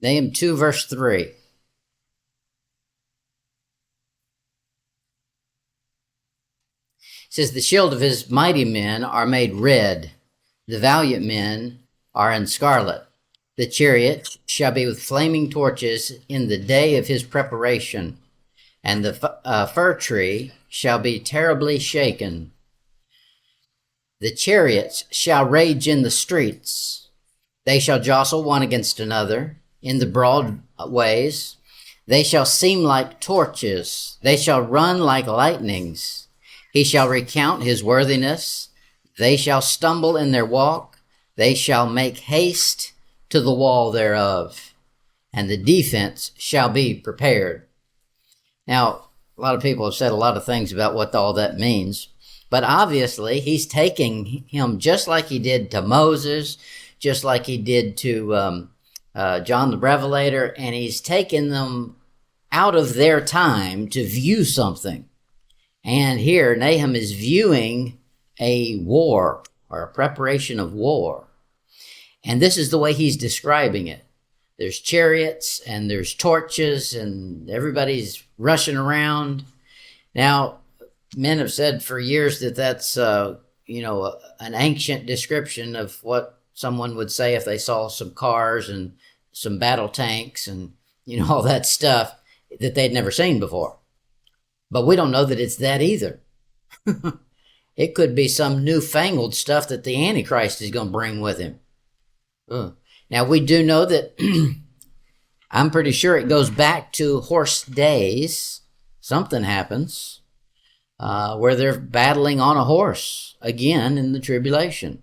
Nahum 2, verse 3. It says, the shield of his mighty men are made red. The valiant men are in scarlet. The chariot shall be with flaming torches in the day of his preparation, and the fir tree shall be terribly shaken. The chariots shall rage in the streets. They shall jostle one against another in the broad ways. They shall seem like torches. They shall run like lightnings. He shall recount his worthiness. They shall stumble in their walk. They shall make haste to the wall thereof, and the defense shall be prepared. Now, a lot of people have said a lot of things about what all that means, but obviously he's taking him just like he did to Moses, just like he did to John the Revelator, and he's taken them out of their time to view something. And here Nahum is viewing a war or a preparation of war. And this is the way he's describing it. There's chariots and there's torches and everybody's rushing around. Now, men have said for years that that's, an ancient description of what someone would say if they saw some cars and some battle tanks and, all that stuff that they'd never seen before. But we don't know that it's that either. It could be some newfangled stuff that the Antichrist is going to bring with him. Now, we do know that I'm pretty sure it goes back to horse days. Something happens where they're battling on a horse again in the tribulation.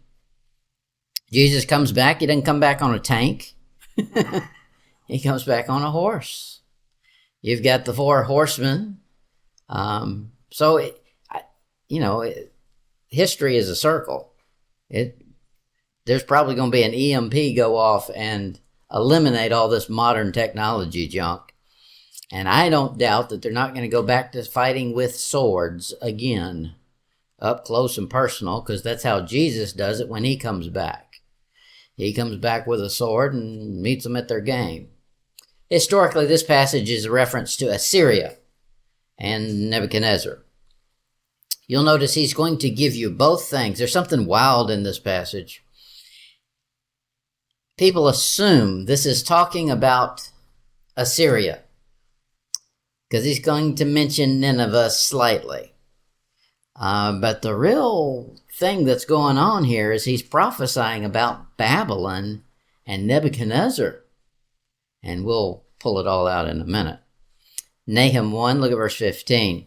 Jesus comes back. He doesn't come back on a tank. He comes back on a horse. You've got the four horsemen. History is a circle. There's probably going to be an EMP go off and eliminate all this modern technology junk. And I don't doubt that they're not going to go back to fighting with swords again, up close and personal, because that's how Jesus does it when he comes back. He comes back with a sword and meets them at their game. Historically, this passage is a reference to Assyria and Nebuchadnezzar. You'll notice he's going to give you both things. There's something wild in this passage. People assume this is talking about Assyria because he's going to mention Nineveh slightly. But the real thing that's going on here is he's prophesying about Babylon and Nebuchadnezzar. And we'll pull it all out in a minute. Nahum 1, look at verse 15.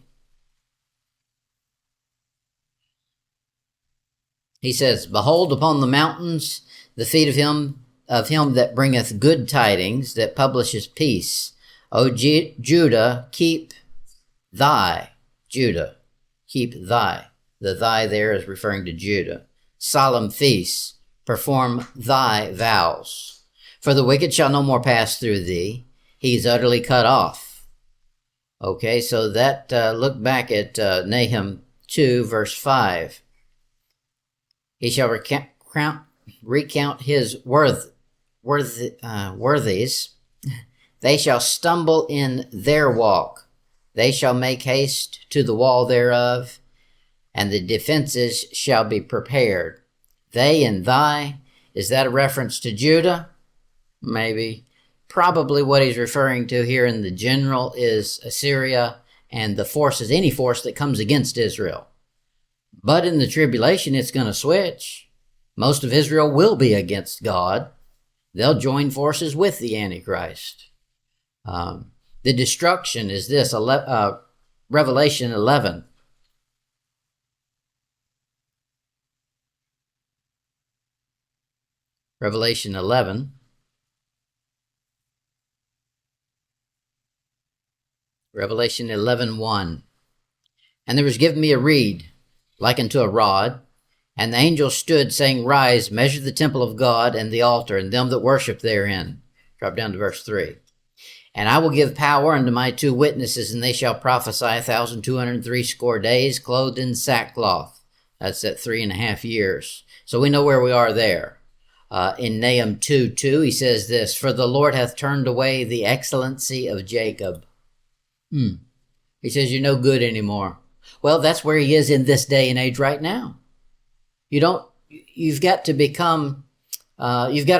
He says, behold upon the mountains the feet of him that bringeth good tidings, that publisheth peace. O Judah, keep thy. Judah, keep thy. The thy there is referring to Judah. Solemn feasts, perform thy vows. For the wicked shall no more pass through thee. He is utterly cut off. Okay, so that, look back at Nahum 2, verse 5. He shall recount his worthies. They shall stumble in their walk. They shall make haste to the wall thereof, and the defenses shall be prepared. They and thy, is that a reference to Judah? Maybe. Probably what he's referring to here in the general is Assyria and the forces, any force that comes against Israel. But in the tribulation, it's going to switch. Most of Israel will be against God. They'll join forces with the Antichrist. The destruction is this, Revelation 11. Revelation 11. Revelation 11:1. And there was given me a reed, like unto a rod, and the angel stood, saying, rise, measure the temple of God and the altar, and them that worship therein. Drop down to verse 3. And I will give power unto my two witnesses, and they shall prophesy 1,260 days, clothed in sackcloth. That's at 3.5 years. So we know where we are there. In Nahum 2:2, he says this, "For the Lord hath turned away the excellency of Jacob." He says, "You're no good anymore." Well, that's where he is in this day and age right now. You've got to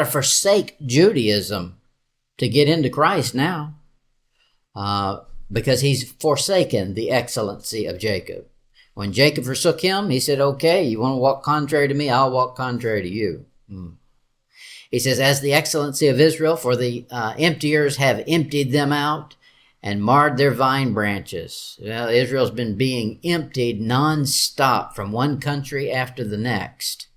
forsake Judaism to get into Christ now, because he's forsaken the excellency of Jacob. When Jacob forsook him, he said, "Okay, you want to walk contrary to me? I'll walk contrary to you." He says, "As the excellency of Israel, for the emptiers have emptied them out and marred their vine branches." Well, Israel's been being emptied nonstop from one country after the next.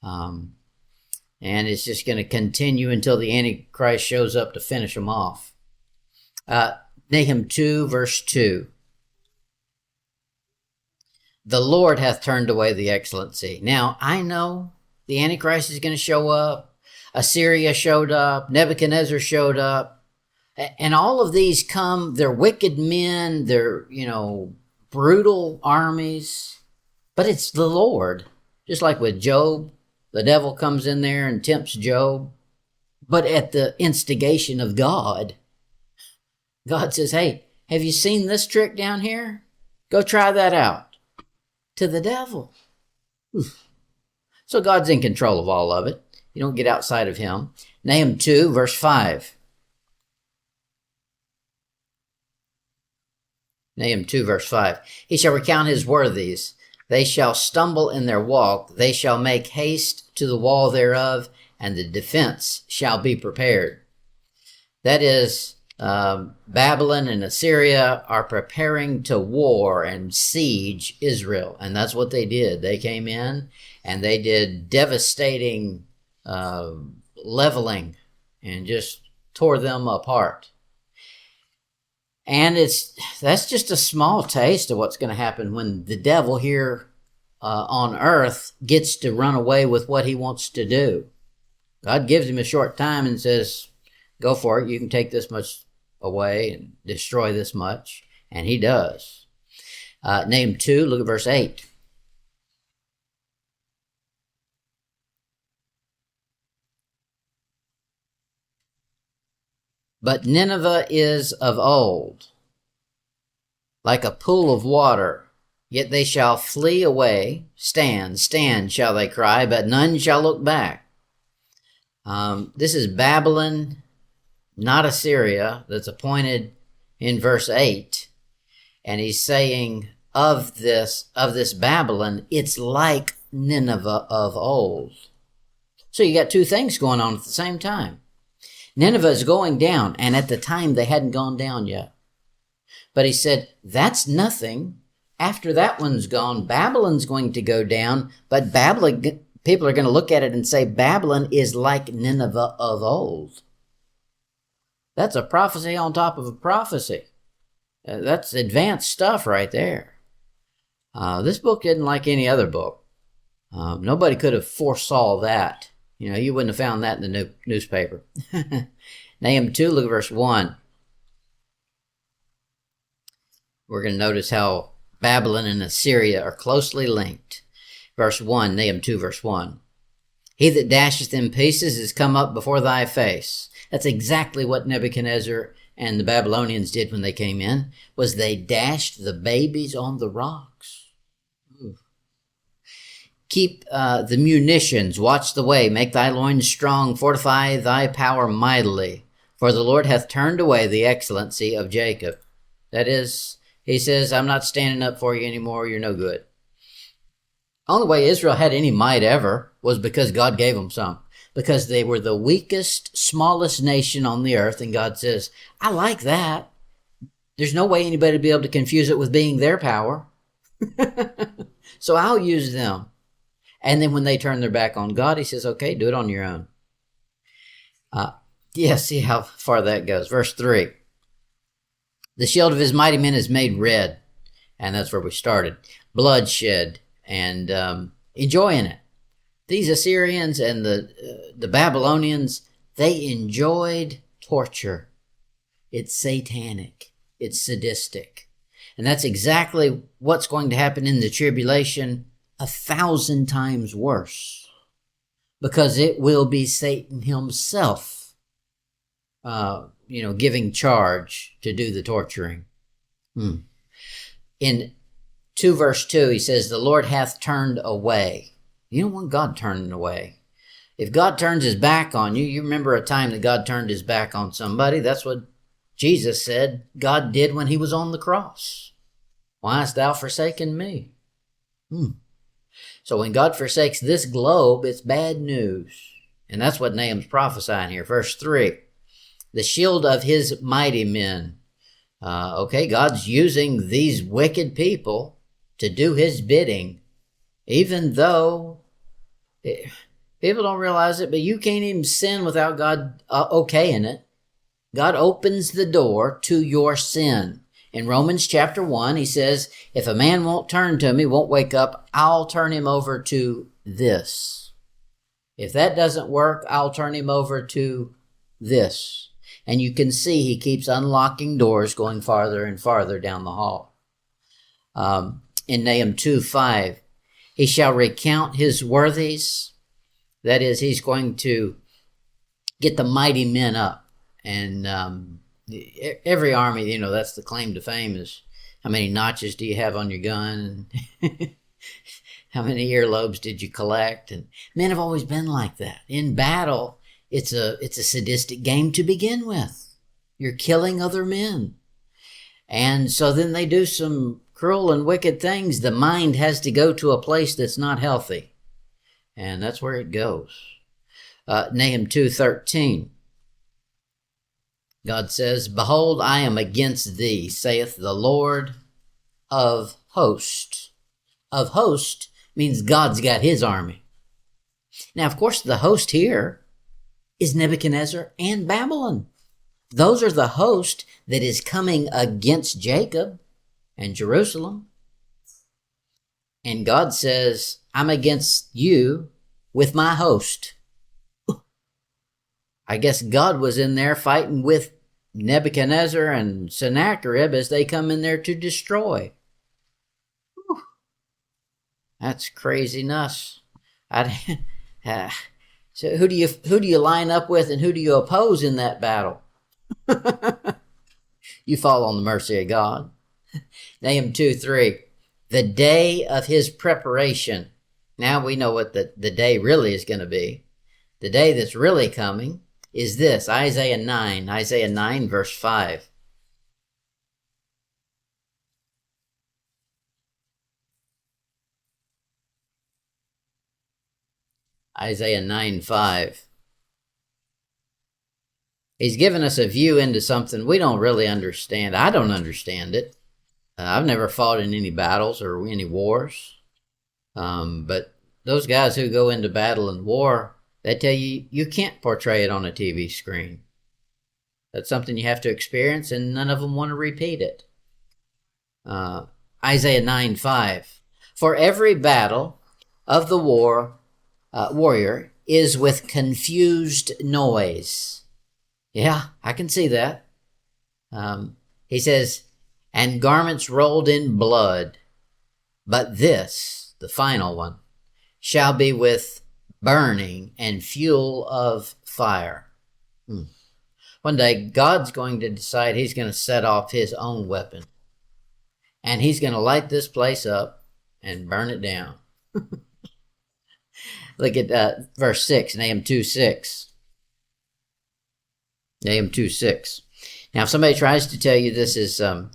And it's just going to continue until the Antichrist shows up to finish them off. Nahum 2, verse 2. "The Lord hath turned away the excellency." Now, I know the Antichrist is going to show up. Assyria showed up. Nebuchadnezzar showed up. And all of these come, they're wicked men, they're, brutal armies. But it's the Lord. Just like with Job, the devil comes in there and tempts Job. But at the instigation of God, God says, "Hey, have you seen this trick down here? Go try that out." To the devil. So God's in control of all of it. You don't get outside of him. Nahum 2, verse 5. Nahum 2, verse 5. "He shall recount his worthies. They shall stumble in their walk. They shall make haste to the wall thereof, and the defense shall be prepared." That is, Babylon and Assyria are preparing to war and siege Israel. And that's what they did. They came in and they did devastating leveling and just tore them apart. And that's just a small taste of what's going to happen when the devil here on earth gets to run away with what he wants to do. God gives him a short time and says, "Go for it. You can take this much away and destroy this much." And he does. Nahum 2, look at verse 8. "But Nineveh is of old, like a pool of water, yet they shall flee away. Stand, stand, shall they cry, but none shall look back." This is Babylon, not Assyria, that's appointed in verse 8. And he's saying of this Babylon, it's like Nineveh of old. So you got two things going on at the same time. Nineveh is going down, and at the time they hadn't gone down yet. But he said, that's nothing. After that one's gone, Babylon's going to go down, but Babylon, people are going to look at it and say, Babylon is like Nineveh of old. That's a prophecy on top of a prophecy. That's advanced stuff right there. This book isn't like any other book. Nobody could have foresaw that. You wouldn't have found that in the newspaper. Nahum 2, look at verse 1. We're going to notice how Babylon and Assyria are closely linked. Verse 1, Nahum 2, verse 1. "He that dasheth in pieces is come up before thy face." That's exactly what Nebuchadnezzar and the Babylonians did when they came in, was they dashed the babies on the rocks. Ooh. "Keep the munitions, watch the way, make thy loins strong, fortify thy power mightily. For the Lord hath turned away the excellency of Jacob." That is, he says, I'm not standing up for you anymore, you're no good. Only way Israel had any might ever was because God gave them some. Because they were the weakest, smallest nation on the earth, and God says, I like that. There's no way anybody would be able to confuse it with being their power. So I'll use them. And then when they turn their back on God, he says, okay, do it on your own. See how far that goes. Verse 3. "The shield of his mighty men is made red." And that's where we started. "Bloodshed," and enjoying it. These Assyrians and the Babylonians, they enjoyed torture. It's satanic. It's sadistic. And that's exactly what's going to happen in the tribulation, 1,000 times worse. because it will be Satan himself, giving charge to do the torturing. In 2 verse 2, he says, the Lord hath turned away. You don't want God turning away. If God turns his back on you, you remember a time that God turned his back on somebody. That's what Jesus said God did when he was on the cross. Why hast thou forsaken me? So when God forsakes this globe, it's bad news. And that's what Naham's prophesying here. Verse 3, the shield of his mighty men. God's using these wicked people to do his bidding, even though people don't realize it, but you can't even sin without God okaying it. God opens the door to your sin. In Romans chapter 1, he says, if a man won't turn to me, won't wake up, I'll turn him over to this. If that doesn't work, I'll turn him over to this. And you can see he keeps unlocking doors, going farther and farther down the hall. In Nahum 2:5, he shall recount his worthies. That is, he's going to get the mighty men up. And every army, that's the claim to fame, is how many notches do you have on your gun? And how many earlobes did you collect? And men have always been like that. In battle, it's a sadistic game to begin with. You're killing other men. And so then they do some cruel and wicked things. The mind has to go to a place that's not healthy. And that's where it goes. Nahum 2:13. God says, behold, I am against thee, saith the Lord of hosts. Of host means God's got his army. Now, of course, the host here is Nebuchadnezzar and Babylon. Those are the host that is coming against Jacob and Jerusalem. And God says, I'm against you with my host. I guess God was in there fighting with Nebuchadnezzar and Sennacherib as they come in there to destroy. Whew. That's craziness. So who do you line up with, and who do you oppose in that battle? You fall on the mercy of God. Nahum 2:3, the day of his preparation. Now we know what the day really is going to be. The day that's really coming is this, Isaiah 9 verse 5. Isaiah 9:5. He's given us a view into something we don't really understand. I don't understand it. I've never fought in any battles or any wars. But those guys who go into battle and war, they tell you you can't portray it on a TV screen. That's something you have to experience, and none of them want to repeat it. Isaiah 9:5. For every battle of the warrior is with confused noise. Yeah, I can see that. He says, and garments rolled in blood. But this, the final one, shall be with burning and fuel of fire. One day, God's going to decide he's going to set off his own weapon. And he's going to light this place up and burn it down. Look at verse 6, Nahum 2:6. Nahum 2:6. Now, if somebody tries to tell you this is that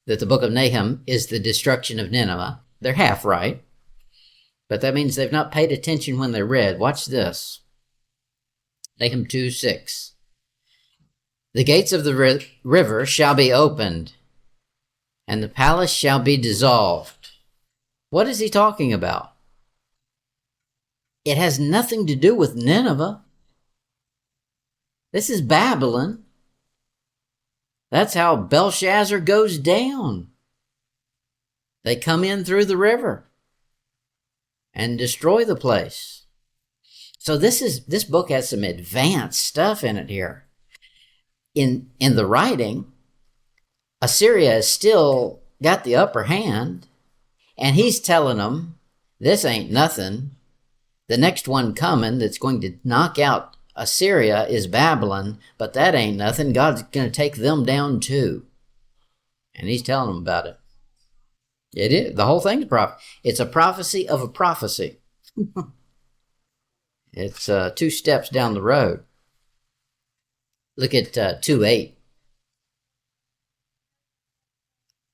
the book of Nahum is the destruction of Nineveh, they're half right. But that means they've not paid attention when they read. Watch this. Nahum 2:6. The gates of the river shall be opened, and the palace shall be dissolved. What is he talking about? It has nothing to do with Nineveh. This is Babylon. That's how Belshazzar goes down. They come in through the river and destroy the place. So this book has some advanced stuff in it here. In the writing, Assyria has still got the upper hand, and he's telling them, this ain't nothing. The next one coming that's going to knock out Assyria is Babylon, but that ain't nothing. God's going to take them down too. And he's telling them about it. It is. The whole thing's it's a prophecy of a prophecy. It's 2 steps down the road. Look at 2:8.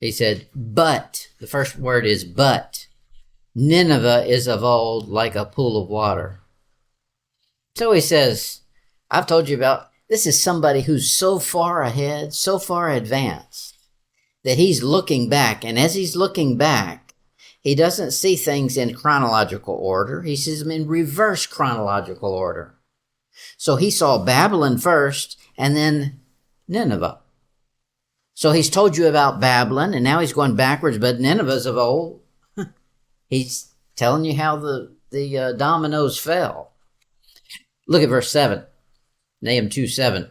He said, but, the first word is but, Nineveh is of old like a pool of water. So he says, I've told you about, this is somebody who's so far ahead, so far advanced, that he's looking back. And as he's looking back, he doesn't see things in chronological order. He sees them in reverse chronological order. So he saw Babylon first and then Nineveh. So he's told you about Babylon, and now he's going backwards, but Nineveh's of old. He's telling you how the dominoes fell. Look at verse 7, Nahum 2:7.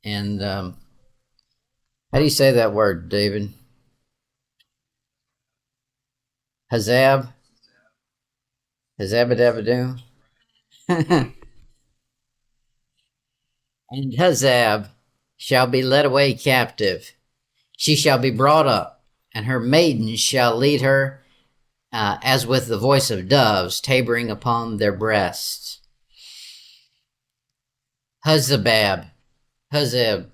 And how do you say that word, David? Hazab? Hazabadabadoo? And Hazab shall be led away captive. She shall be brought up, and her maidens shall lead her as with the voice of doves tabering upon their breasts. Hazab. Hazab.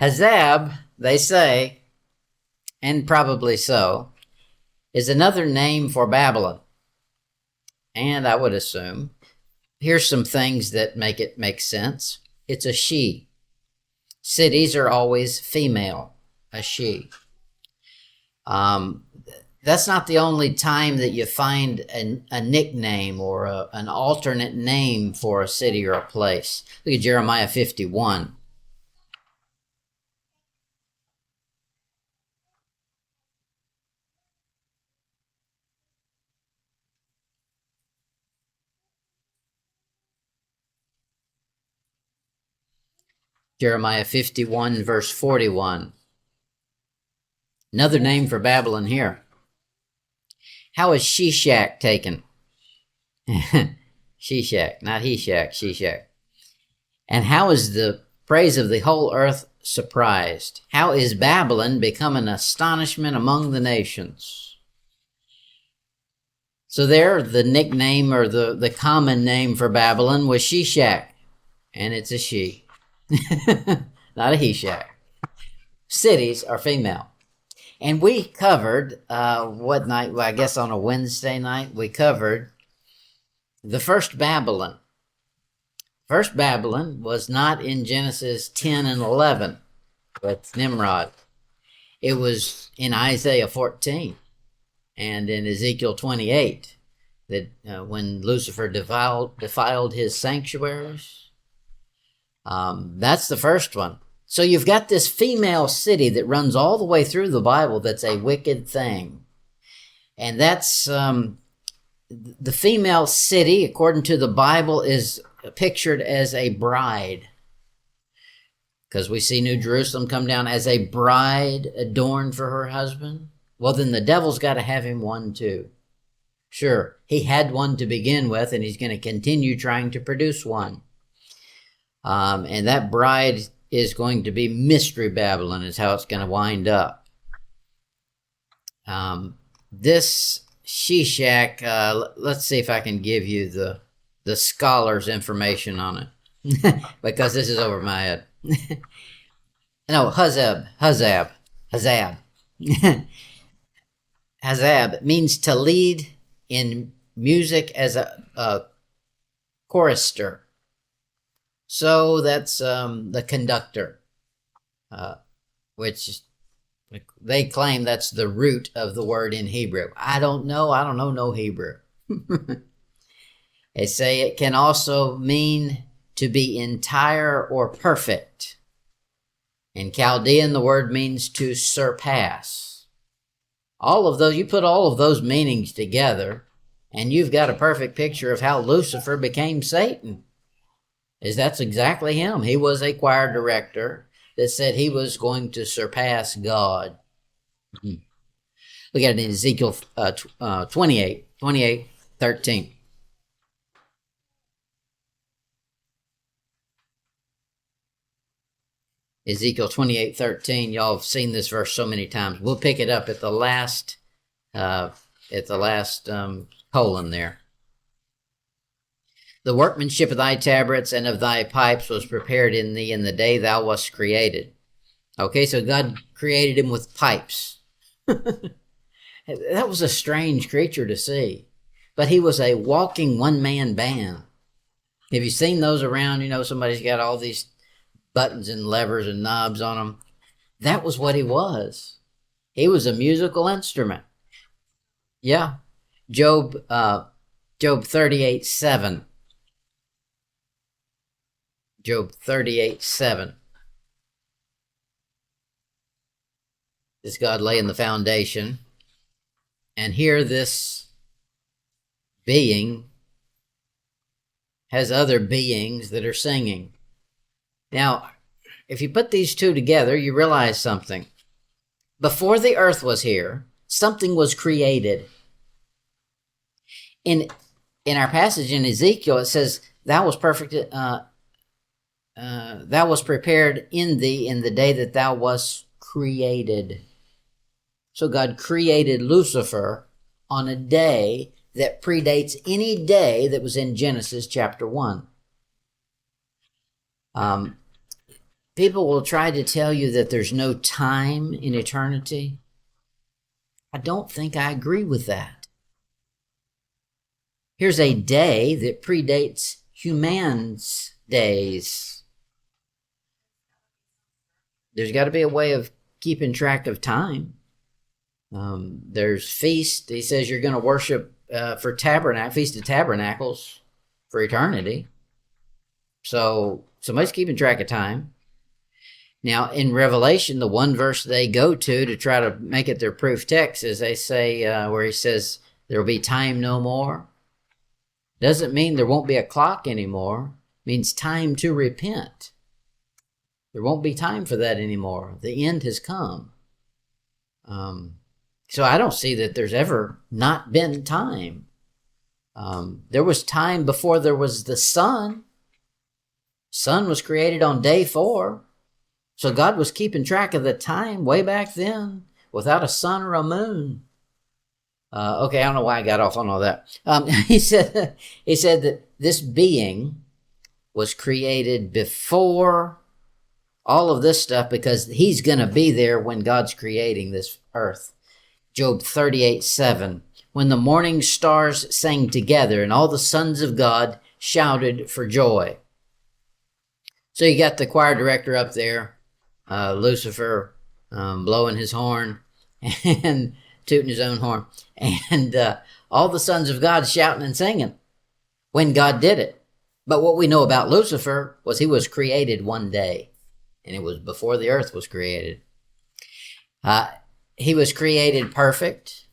Hazab, they say, and probably so, is another name for Babylon. And I would assume, here's some things that make it make sense. It's a she. Cities are always female, a she. That's not the only time that you find a nickname or an alternate name for a city or a place. Look at Jeremiah 51. Jeremiah 51, verse 41. Another name for Babylon here. How is Shishak taken? Shishak, not Heshach, Shishak. And how is the praise of the whole earth surprised? How is Babylon become an astonishment among the nations? So there, the nickname or the common name for Babylon was Shishak, and it's a she. Not a Heshach. Cities are female. And we covered, what night? Well, I guess on a Wednesday night, we covered the first Babylon. First Babylon was not in Genesis 10 and 11 with Nimrod. It was in Isaiah 14 and in Ezekiel 28 that when Lucifer defiled his sanctuaries. That's the first one. So you've got this female city that runs all the way through the Bible that's a wicked thing. And that's the female city, according to the Bible, is pictured as a bride. Because we see New Jerusalem come down as a bride adorned for her husband. Well, then the devil's got to have him one too. Sure, he had one to begin with, and he's going to continue trying to produce one. And that bride is going to be Mystery Babylon is how it's going to wind up. This Shishak, let's see if I can give you the scholar's information on it. Because this is over my head. No, Hazab. Hazab means to lead in music as a chorister. So that's the conductor, which they claim that's the root of the word in Hebrew. I don't know no Hebrew. They say it can also mean to be entire or perfect. In Chaldean, the word means to surpass. All of those, you put all of those meanings together, and you've got a perfect picture of how Lucifer became Satan. That's exactly him. He was a choir director that said he was going to surpass God. We got it in Ezekiel 28:13. Ezekiel 28:13. Y'all have seen this verse so many times. We'll pick it up at the last colon there. The workmanship of thy tabrets and of thy pipes was prepared in thee in the day thou wast created. Okay, so God created him with pipes. That was a strange creature to see. But he was a walking one-man band. Have you seen those around? You know, somebody's got all these buttons and levers and knobs on them. That was what he was. He was a musical instrument. Yeah. Job 38:7. Job 38:7. Is God laying the foundation? And here this being has other beings that are singing. Now, if you put these two together, you realize something. Before the earth was here, something was created. In our passage in Ezekiel, it says, "Thou was perfect. Thou was prepared in thee in the day that thou wast created." So God created Lucifer on a day that predates any day that was in Genesis chapter 1. People will try to tell you that there's no time in eternity. I don't think I agree with that. Here's a day that predates human's days. There's got to be a way of keeping track of time. There's feast. He says you're going to worship for Feast of Tabernacles for eternity. So somebody's keeping track of time. Now, in Revelation, the one verse they go to try to make it their proof text is they say where he says there will be time no more. Doesn't mean there won't be a clock anymore. It means time to repent. There won't be time for that anymore. The end has come. So I don't see that there's ever not been time. There was time before there was the sun. Sun was created on day 4. So God was keeping track of the time way back then without a sun or a moon. Okay, I don't know why I got off on all that. He said that this being was created before all of this stuff because he's going to be there when God's creating this earth. Job 38:7. When the morning stars sang together and all the sons of God shouted for joy. So you got the choir director up there, Lucifer, blowing his horn and tooting his own horn. And all the sons of God shouting and singing when God did it. But what we know about Lucifer was he was created one day. And it was before the earth was created. He was created perfect.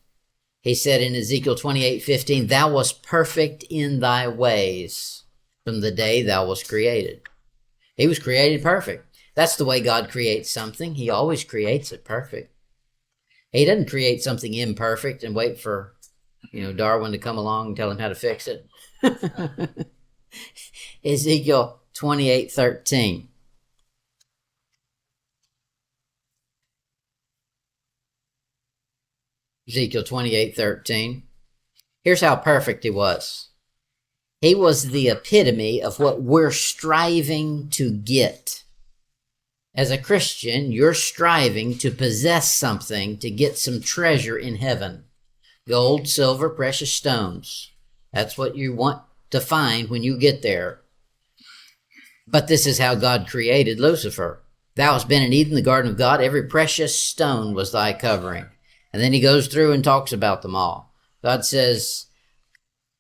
He said in Ezekiel 28:15, "Thou wast perfect in thy ways from the day thou wast created." He was created perfect. That's the way God creates something. He always creates it perfect. He doesn't create something imperfect and wait for, Darwin to come along and tell him how to fix it. Ezekiel 28:13. Ezekiel 28:13. Here's how perfect he was. He was the epitome of what we're striving to get. As a Christian, you're striving to possess something, to get some treasure in heaven. Gold, silver, precious stones. That's what you want to find when you get there. But this is how God created Lucifer. Thou hast been in Eden, the garden of God. Every precious stone was thy covering. And then he goes through and talks about them all. God says,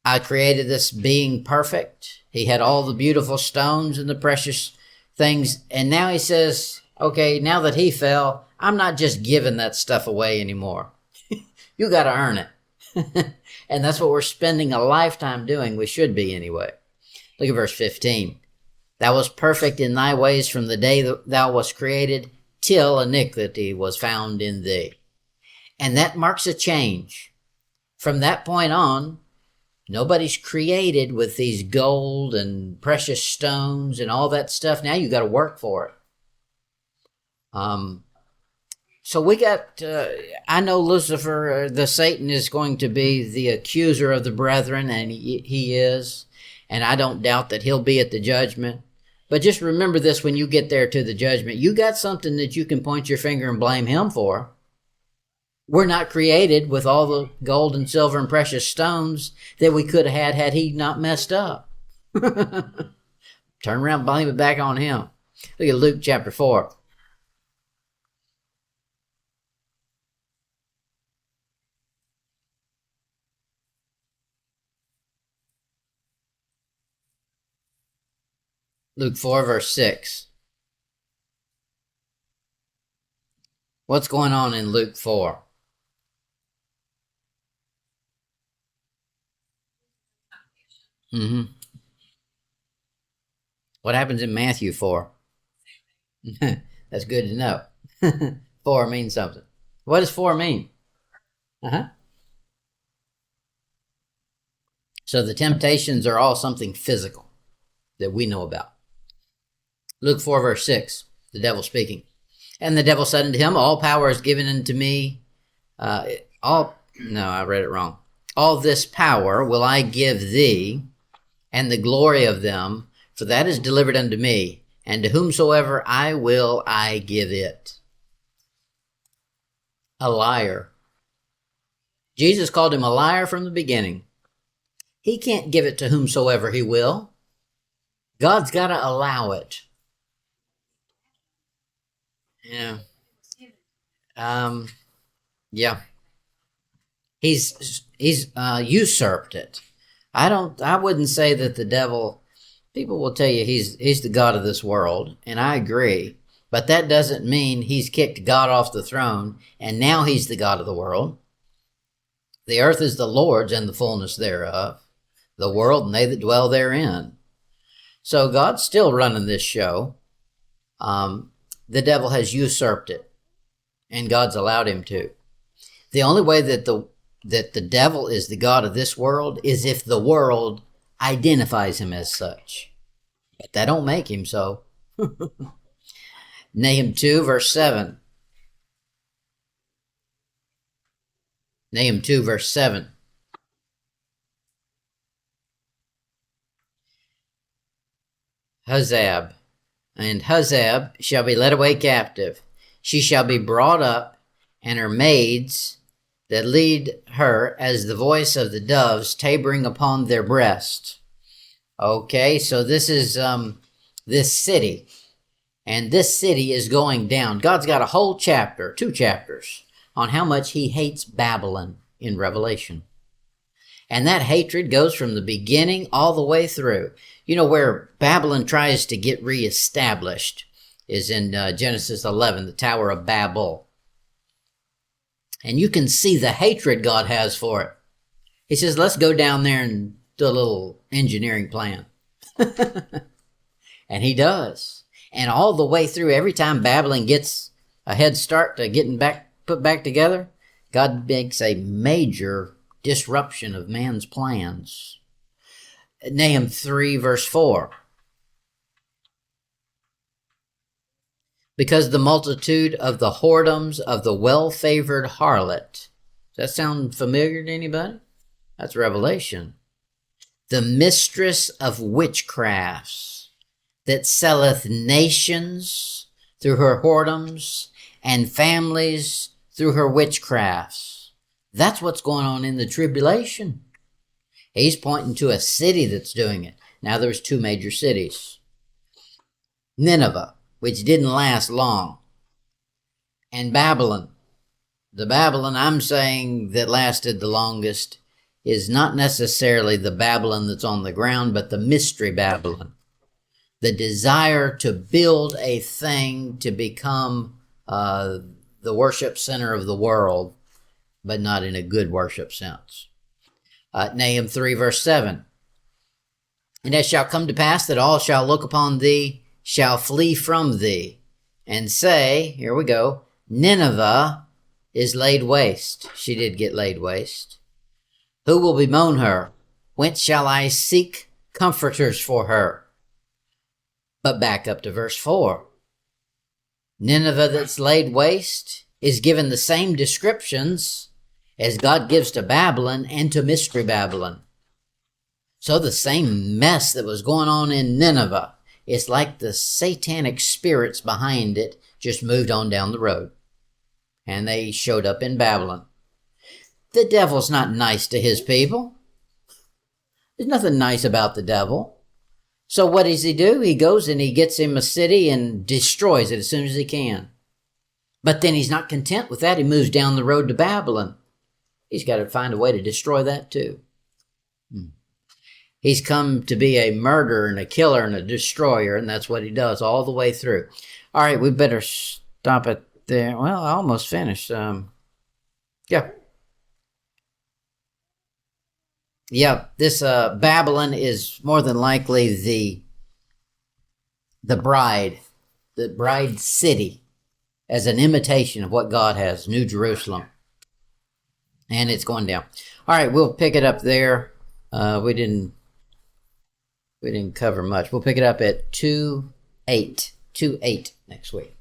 I created this being perfect. He had all the beautiful stones and the precious things. And now he says, okay, now that he fell, I'm not just giving that stuff away anymore. You got to earn it. And that's what we're spending a lifetime doing. We should be anyway. Look at verse 15. Thou wast perfect in thy ways from the day that thou wast created till iniquity was found in thee. And that marks a change. From that point on, nobody's created with these gold and precious stones and all that stuff. Now you got to work for it. So we got, I know Lucifer, the Satan, is going to be the accuser of the brethren, and he is. And I don't doubt that he'll be at the judgment. But just remember this when you get there to the judgment. You got something that you can point your finger and blame him for. We're not created with all the gold and silver and precious stones that we could have had he not messed up. Turn around and blame it back on him. Look at Luke chapter 4. Luke 4, verse 6. What's going on in Luke 4? Mm-hmm. What happens in Matthew 4? That's good to know. 4 means something. What does 4 mean? Uh-huh. So the temptations are all something physical that we know about. Luke 4, verse 6, the devil speaking. And the devil said unto him, all power is given unto me. I read it wrong. All this power will I give thee, and the glory of them, for that is delivered unto me, and to whomsoever I will, I give it. A liar. Jesus called him a liar from the beginning. He can't give it to whomsoever he will. God's got to allow it. Yeah. Yeah. He's usurped it. I wouldn't say that the devil, people will tell you he's the God of this world, and I agree, but that doesn't mean he's kicked God off the throne and now he's the God of the world. The earth is the Lord's and the fullness thereof, the world and they that dwell therein. So God's still running this show. The devil has usurped it, and God's allowed him to. The only way that the devil is the God of this world is if the world identifies him as such. But that don't make him so. Nahum 2, verse 7. Nahum 2, verse 7. Huzzab. And Huzzab shall be led away captive. She shall be brought up, and her maids that lead her as the voice of the doves tabering upon their breast. Okay, so this is this city. And this city is going down. God's got a whole chapter, 2 chapters, on how much he hates Babylon in Revelation. And that hatred goes from the beginning all the way through. You know, where Babylon tries to get reestablished is in Genesis 11, the Tower of Babel. And you can see the hatred God has for it. He says, let's go down there and do a little engineering plan. And he does. And all the way through, every time Babylon gets a head start to getting put back together, God makes a major disruption of man's plans. Nahum 3, verse 4. Because the multitude of the whoredoms of the well-favored harlot. Does that sound familiar to anybody? That's Revelation. The mistress of witchcrafts, that selleth nations through her whoredoms, and families through her witchcrafts. That's what's going on in the tribulation. He's pointing to a city that's doing it. Now there's 2 major cities. Nineveh, which didn't last long, and Babylon. The Babylon I'm saying that lasted the longest is not necessarily the Babylon that's on the ground, but the mystery Babylon. The desire to build a thing to become the worship center of the world, but not in a good worship sense. Nahum 3, verse 7. And it shall come to pass that all shall look upon thee, shall flee from thee, and say, here we go, Nineveh is laid waste. She did get laid waste. Who will bemoan her? Whence shall I seek comforters for her? But back up to verse 4. Nineveh that's laid waste is given the same descriptions as God gives to Babylon and to Mystery Babylon. So the same mess that was going on in Nineveh, it's like the satanic spirits behind it just moved on down the road. And they showed up in Babylon. The devil's not nice to his people. There's nothing nice about the devil. So what does he do? He goes and he gets him a city and destroys it as soon as he can. But then he's not content with that. He moves down the road to Babylon. He's got to find a way to destroy that too. He's come to be a murderer and a killer and a destroyer, and that's what he does all the way through. All right, we better stop it there. Well, I almost finished. This Babylon is more than likely the bride city, as an imitation of what God has, New Jerusalem. And it's going down. All right, we'll pick it up there. We didn't cover much. We'll pick it up at 2:8 next week.